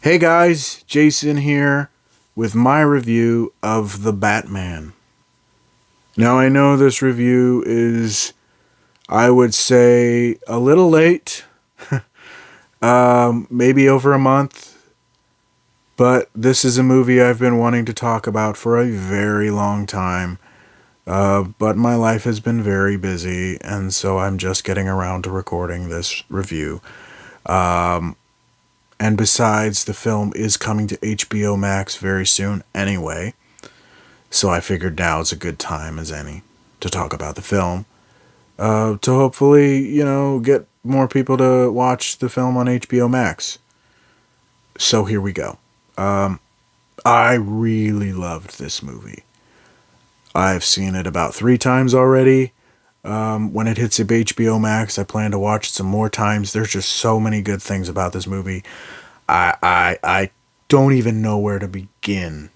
Hey guys, Jason here with my review of The Batman. Now I know this review is, I would say, a little late, maybe over a month, but this is a movie I've been wanting to talk about for a very long time. But my life has been very busy, and so I'm just getting around to recording this review. And besides, the film is coming to HBO Max very soon anyway. So I figured now is a good time as any to talk about the film. To hopefully, get more people to watch the film on HBO Max. So here we go. I really loved this movie. I've seen it about 3 times already. When it hits HBO Max, I plan to watch it some more times. There's just so many good things about this movie. I don't even know where to begin.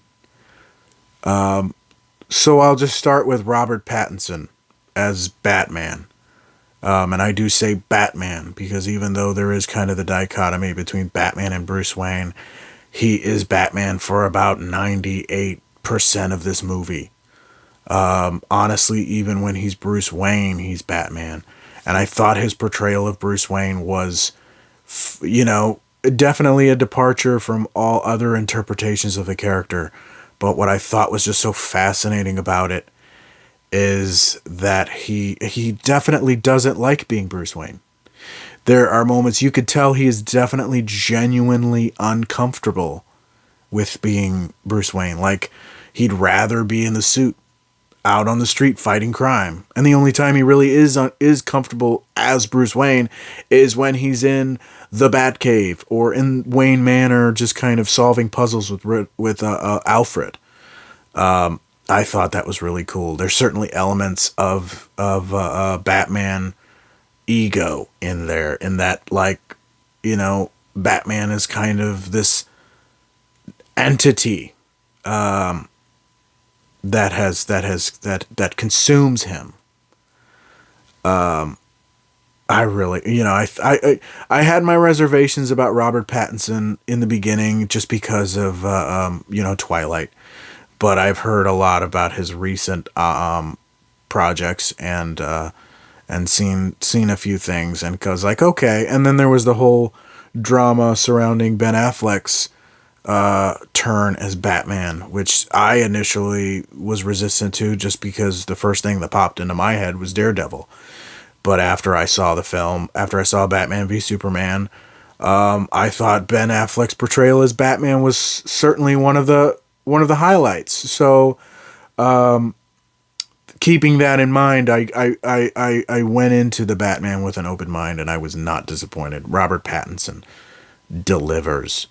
So I'll just start with Robert Pattinson as Batman. And I do say Batman because even though there is kind of the dichotomy between Batman and Bruce Wayne, he is Batman for about 98% of this movie. Honestly, even when he's Bruce Wayne, he's Batman. And I thought his portrayal of Bruce Wayne was, definitely a departure from all other interpretations of the character. But what I thought was just so fascinating about it is that he definitely doesn't like being Bruce Wayne. There are moments you could tell he is definitely genuinely uncomfortable with being Bruce Wayne. Like, he'd rather be in the suit out on the street fighting crime. And the only time he really is comfortable as Bruce Wayne is when he's in the Batcave or in Wayne Manor, just kind of solving puzzles with Alfred. I thought that was really cool. There's certainly elements of Batman ego in there, in that, Batman is kind of this entity that consumes him. I really, I had my reservations about Robert Pattinson in the beginning just because of Twilight, but I've heard a lot about his recent projects and seen a few things, and was like, okay. And then there was the whole drama surrounding Ben Affleck's turn as Batman, which I initially was resistant to just because the first thing that popped into my head was Daredevil. But after I saw the film, after I saw Batman v Superman, I thought Ben Affleck's portrayal as Batman was certainly one of the highlights. So, keeping that in mind, I went into the Batman with an open mind, and I was not disappointed. Robert Pattinson delivers.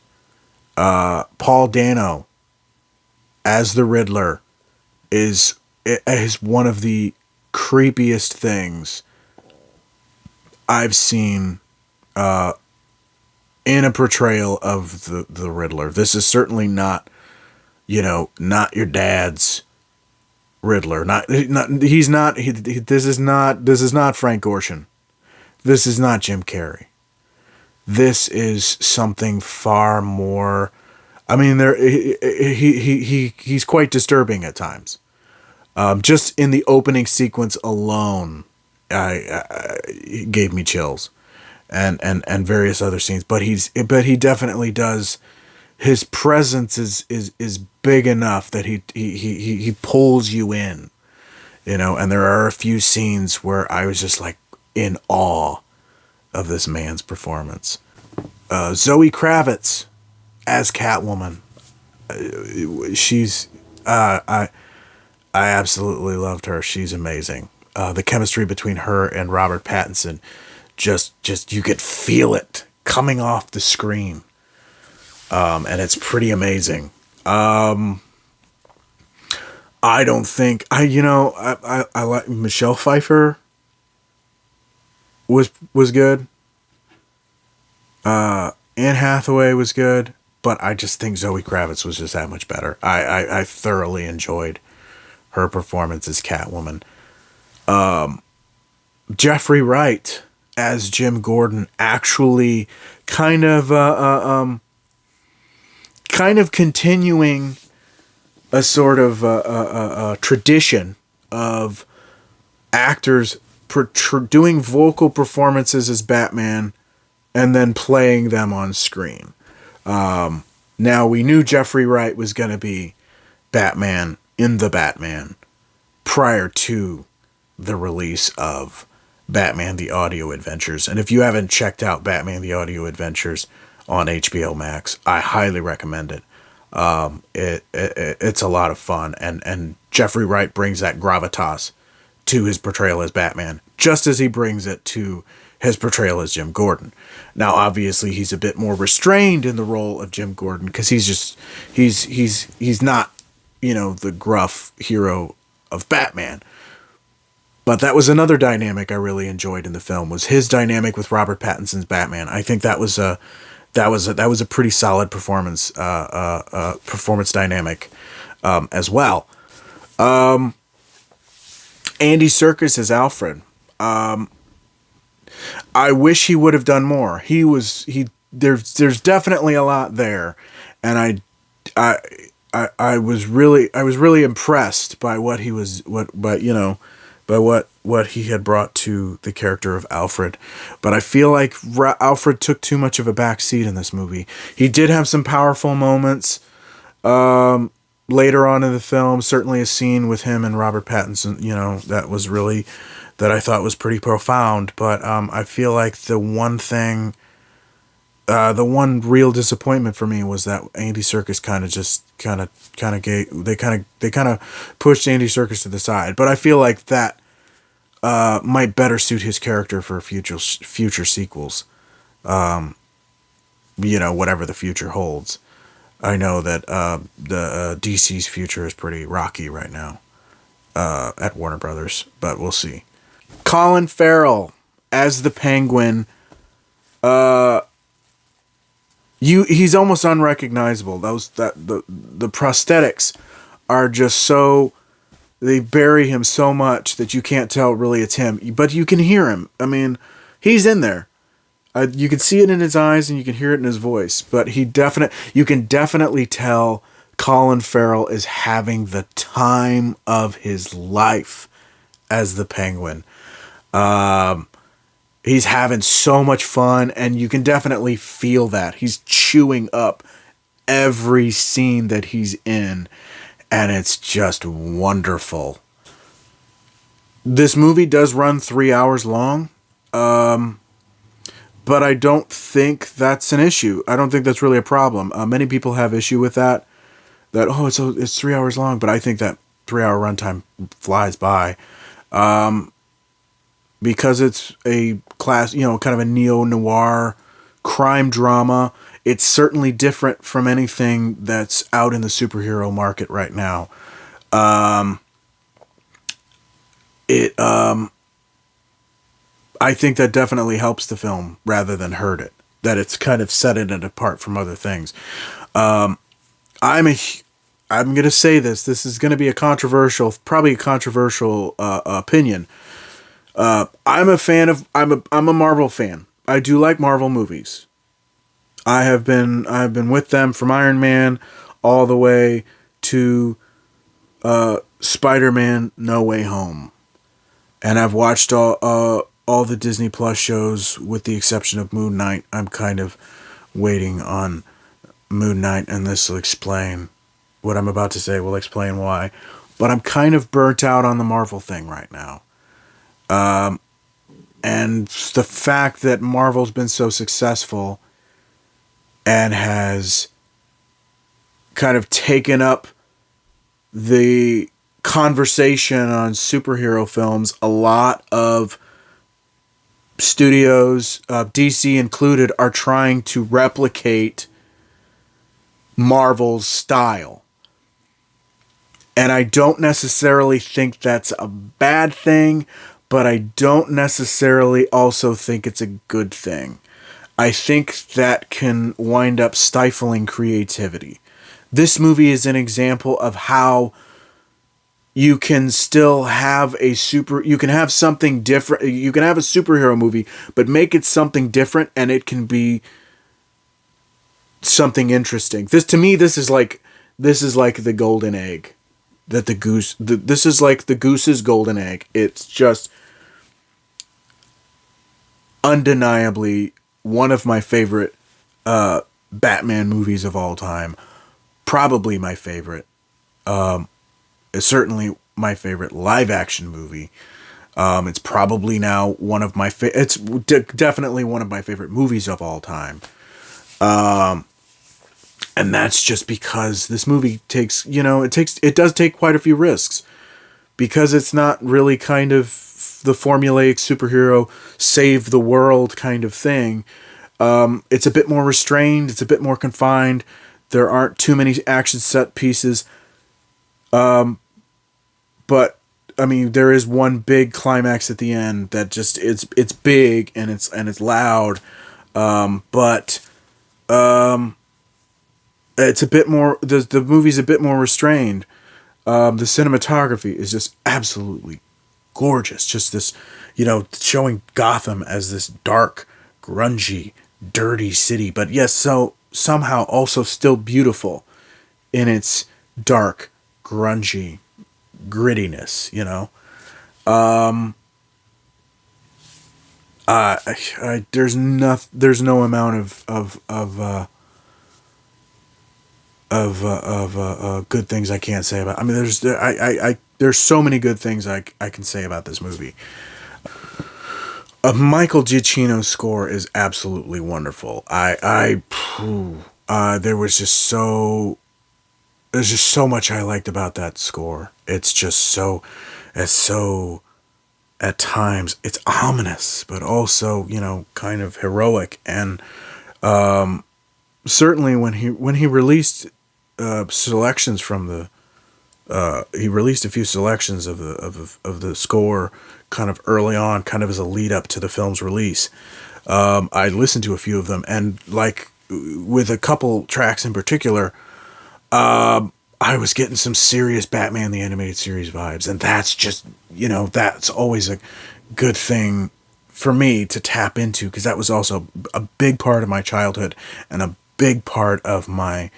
Paul Dano as the Riddler is one of the creepiest things I've seen in a portrayal of the Riddler. This is certainly not your dad's Riddler. This is not Frank Gorshin. This is not Jim Carrey. This is something far more. I mean, he's quite disturbing at times. Just in the opening sequence alone, he gave me chills, and various other scenes. But he definitely does. His presence is big enough that he pulls you in, And there are a few scenes where I was just like in awe of this man's performance. Zoe Kravitz as Catwoman. I absolutely loved her. She's amazing. The chemistry between her and Robert Pattinson, just you could feel it coming off the screen. And it's pretty amazing. I don't think I like Michelle Pfeiffer was good. Anne Hathaway was good, but I just think Zoe Kravitz was just that much better. I thoroughly enjoyed her performance as Catwoman. Jeffrey Wright as Jim Gordon actually kind of kind of continuing a sort of a tradition of actors doing vocal performances as Batman and then playing them on screen. Now, we knew Jeffrey Wright was going to be Batman in The Batman prior to the release of Batman The Audio Adventures. And if you haven't checked out Batman The Audio Adventures on HBO Max, I highly recommend it. It's a lot of fun, and Jeffrey Wright brings that gravitas to his portrayal as Batman, just as he brings it to his portrayal as Jim Gordon. Now, obviously, he's a bit more restrained in the role of Jim Gordon because he's not, the gruff hero of Batman. But that was another dynamic I really enjoyed in the film, was his dynamic with Robert Pattinson's Batman. I think that was a pretty solid performance dynamic as well. Andy Serkis as Alfred. I wish he would have done more. There's definitely a lot there, and I was really impressed by what he had brought to the character of Alfred. But I feel like Alfred took too much of a backseat in this movie. He did have some powerful moments later on in the film. Certainly a scene with him and Robert Pattinson, that I thought was pretty profound. But I feel like the one real disappointment for me was that Andy Serkis kind of pushed Andy Serkis to the side. But I feel like that might better suit his character for future sequels. Whatever the future holds. I know that the DC's future is pretty rocky right now at Warner Brothers, but we'll see. Colin Farrell as the Penguin. He's almost unrecognizable. The prosthetics are just so, they bury him so much that you can't tell really it's him, but you can hear him. I mean, he's in there. You can see it in his eyes and you can hear it in his voice, but you can definitely tell Colin Farrell is having the time of his life as the Penguin. He's having so much fun, and you can definitely feel that. He's chewing up every scene that he's in, and it's just wonderful. This movie does run 3 hours long, but I don't think that's an issue. I don't think that's really a problem. Many people have issue with that it's 3 hours long, but I think that 3 hour runtime flies by. Because it's a kind of a neo-noir crime drama. It's certainly different from anything that's out in the superhero market right now. I think that definitely helps the film rather than hurt it. That it's kind of set it apart from other things. I'm going to say this. This is going to be probably a controversial opinion. I'm a Marvel fan. I do like Marvel movies. I've been with them from Iron Man all the way to Spider-Man No Way Home. And I've watched all the Disney Plus shows with the exception of Moon Knight. I'm kind of waiting on Moon Knight, and this will explain what I'm about to say will explain why. But I'm kind of burnt out on the Marvel thing right now. And the fact that Marvel's been so successful and has kind of taken up the conversation on superhero films, a lot of studios, DC included, are trying to replicate Marvel's style. And I don't necessarily think that's a bad thing, but I don't necessarily also think it's a good thing. I think that can wind up stifling creativity. This movie is an example of how you can still have you can have something different. You can have a superhero movie, but make it something different, and it can be something interesting. To me, this is like the golden egg that this is like the goose's golden egg. It's just undeniably one of my favorite Batman movies of all time. Probably my favorite. It's certainly my favorite live action movie. It's probably now one of my it's definitely one of my favorite movies of all time. And that's just because this movie takes, it does take quite a few risks, because it's not really kind of the formulaic superhero save the world kind of thing. It's a bit more restrained. It's a bit more confined. There aren't too many action set pieces. But I mean, there is one big climax at the end that just it's big and it's loud. But it's a bit more, the movie's a bit more restrained. The cinematography is just absolutely gorgeous. Just this, showing Gotham as this dark, grungy, dirty city, but yes, so somehow also still beautiful in its dark, grungy grittiness, there's no amount of good things I can't say about. I mean, there's so many good things I can say about this movie. Michael Giacchino's score is absolutely wonderful. There's just so much I liked about that score. It's so at times it's ominous, but also, kind of heroic. And certainly when he released selections from the he released a few selections of the score kind of early on, kind of as a lead up to the film's release. I listened to a few of them, and like with a couple tracks in particular, I was getting some serious Batman the Animated Series vibes, and that's just, that's always a good thing for me to tap into, because that was also a big part of my childhood and a big part of my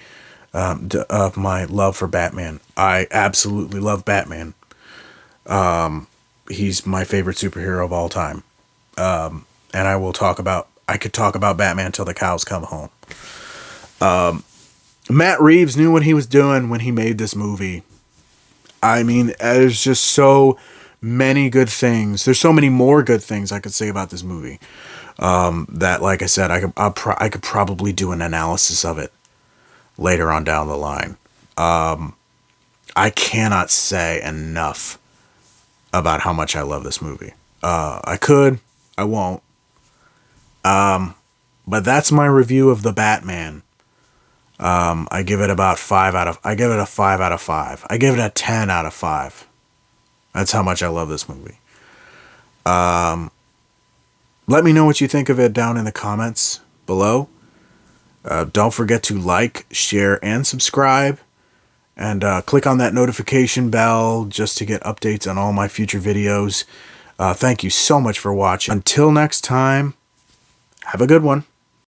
love for Batman. I absolutely love Batman. He's my favorite superhero of all time. And I could talk about Batman till the cows come home. Matt Reeves knew what he was doing when he made this movie. I mean, there's just so many good things. There's so many more good things I could say about this movie. That, like I said, I could probably do an analysis of it later on down the line. I cannot say enough about how much I love this movie. I could, I won't. But that's my review of The Batman. I give it a 5 out of 5. I give it a 10 out of 5. That's how much I love this movie. Let me know what you think of it down in the comments below. Don't forget to like, share, and subscribe. And click on that notification bell just to get updates on all my future videos. Thank you so much for watching. Until next time, have a good one.